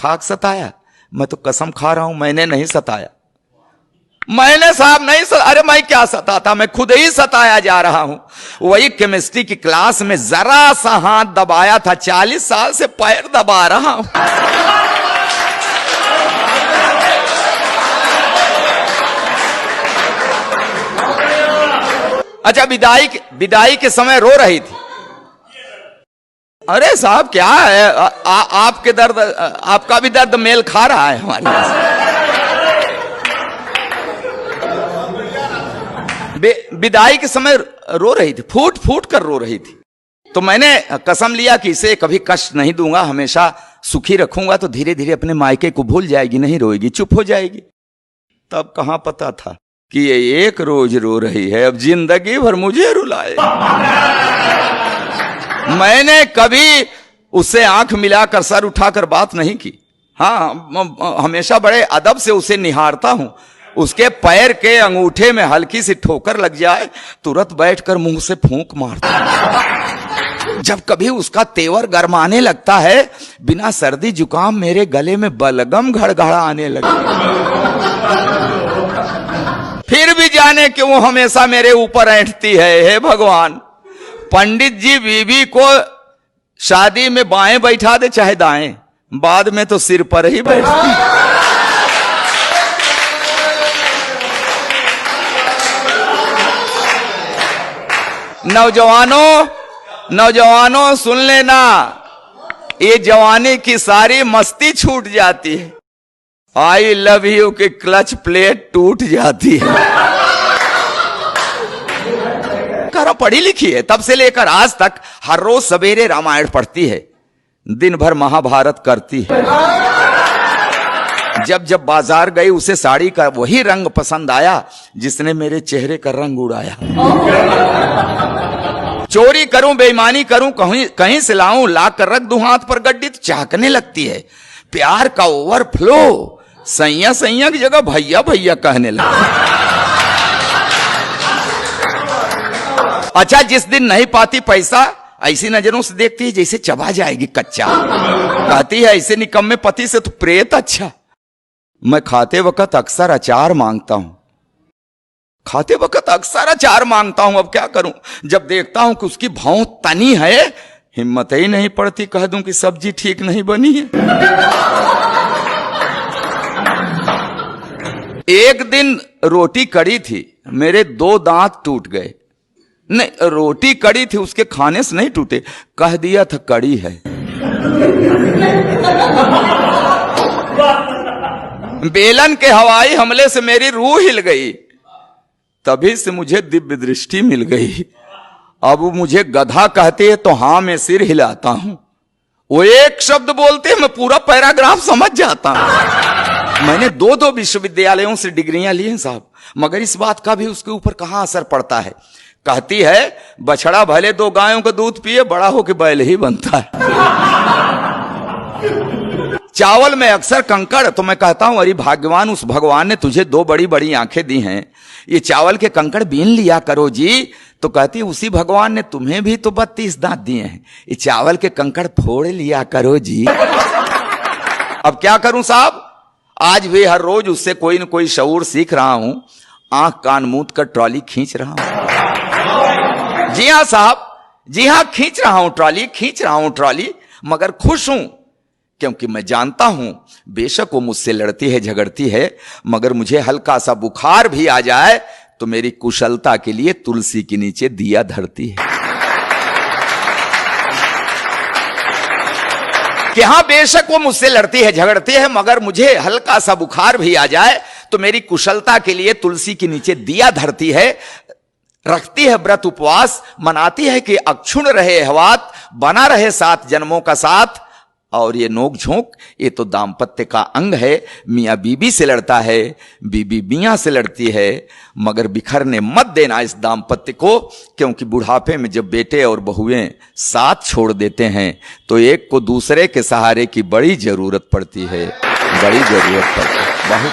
खाक सताया? मैं तो कसम खा रहा हूं मैंने नहीं सताया। मैंने साहब नहीं अरे मैं क्या सताता, मैं खुद ही सताया जा रहा हूं। वही केमिस्ट्री की क्लास में जरा सा हाथ दबाया था, 40 साल से पैर दबा रहा हूं। अच्छा, विदाई के समय रो रही थी। अरे साहब क्या है, आपके दर्द, आपका भी दर्द मेल खा रहा है हमारे पास। विदाई के समय रो रही थी, फूट फूट कर रो रही थी। तो मैंने कसम लिया कि इसे कभी कष्ट नहीं दूंगा, हमेशा सुखी रखूंगा, तो धीरे धीरे अपने मायके को भूल जाएगी, नहीं रोएगी, चुप हो जाएगी। तब कहां पता था कि ये एक रोज रो रही है, अब जिंदगी भर मुझे रुलाए। मैंने कभी उससे आंख मिलाकर सर उठाकर बात नहीं की। हाँ, हमेशा बड़े अदब से उसे निहारता हूं। उसके पैर के अंगूठे में हल्की सी ठोकर लग जाए, तुरंत बैठकर मुंह से फूंक मारता। जब कभी उसका तेवर गरमाने लगता है, बिना सर्दी जुकाम मेरे गले में बलगम घड़घड़ा आने लगे। फिर भी जाने क्यों वो हमेशा मेरे ऊपर ऐंठती है। हे भगवान, पंडित जी बीवी को शादी में बाएं बैठा दे चाहे दाएं, बाद में तो सिर पर ही बैठती। नौजवानों सुन लेना, ये जवानी की सारी मस्ती छूट जाती है। आई लव यू की क्लच प्लेट टूट जाती है। करो, पढ़ी लिखी है, तब से लेकर आज तक हर रोज सवेरे रामायण पढ़ती है, दिन भर महाभारत करती है। जब जब बाजार गई उसे साड़ी का वही रंग पसंद आया जिसने मेरे चेहरे का रंग उड़ाया। चोरी करूं, बेईमानी करूं, कहीं से लाऊं, ला कर रख दूं हाथ पर गड्डी, तो चाहकने लगती है। प्यार का ओवरफ्लो, सैया सैया की जगह भैया भैया कहने लगा। अच्छा, जिस दिन नहीं पाती पैसा, ऐसी नजरों से देखती है जैसे चबा जाएगी कच्चा। कहती है ऐसे निकम्मे पति से तो प्रेत अच्छा। मैं खाते वक्त अक्सर अचार मांगता हूं, अब क्या करूं। जब देखता हूं कि उसकी भौं तनी है, हिम्मत ही नहीं पड़ती कह दूं कि सब्जी ठीक नहीं बनी है। एक दिन रोटी कड़ी थी, मेरे 2 दांत टूट गए। नहीं, रोटी कड़ी थी, उसके खाने से नहीं टूटे, कह दिया था कड़ी है। बेलन के हवाई हमले से मेरी रूह हिल गई, तभी से मुझे दिव्य दृष्टि मिल गई। अब मुझे गधा कहते हैं तो हां मैं सिर हिलाता हूं, वो एक शब्द बोलते हैं मैं पूरा पैराग्राफ समझ जाता हूं। मैंने 2 विश्वविद्यालयों से डिग्रियां ली हैं साहब, मगर इस बात का भी उसके ऊपर कहां असर पड़ता है। कहती है बछड़ा भले 2 गायों का दूध पिए, बड़ा हो के बैल ही बनता है। चावल में अक्सर कंकड़, तो मैं कहता हूं अरे भाग्यवान, उस भगवान ने तुझे 2 बड़ी बड़ी आंखें दी हैं, ये चावल के कंकड़ बीन लिया करो जी। तो कहती उसी भगवान ने तुम्हें भी तो 32 दांत दिए हैं, ये चावल के कंकड़ फोड़ लिया करो जी। अब क्या करूं साहब, आज भी हर रोज उससे कोई न कोई शऊर सीख रहा हूं, आंख कान मूंद कर ट्रॉली खींच रहा हूं। जी हां साहब, जी हां, खींच रहा हूं ट्रॉली, मगर खुश हूं, क्योंकि मैं जानता हूं बेशक वो मुझसे लड़ती है, झगड़ती है, मगर मुझे हल्का सा बुखार भी आ जाए तो मेरी कुशलता के लिए तुलसी के नीचे दिया धरती है। कि हां, बेशक वो मुझसे लड़ती है, झगड़ती है, मगर मुझे हल्का सा बुखार भी आ जाए तो मेरी कुशलता के लिए तुलसी के नीचे दिया धरती है, रखती है व्रत उपवास, मनाती है कि अक्षुण रहे हवात, बना रहे 7 जन्मों का साथ। और ये नोक झोंक, ये तो दाम्पत्य का अंग है। मियाँ बीबी से लड़ता है, बीबी मियाँ से लड़ती है, मगर बिखरने मत देना इस दाम्पत्य को, क्योंकि बुढ़ापे में जब बेटे और बहुएं साथ छोड़ देते हैं तो एक को दूसरे के सहारे की बड़ी जरूरत पड़ती है, बहुत।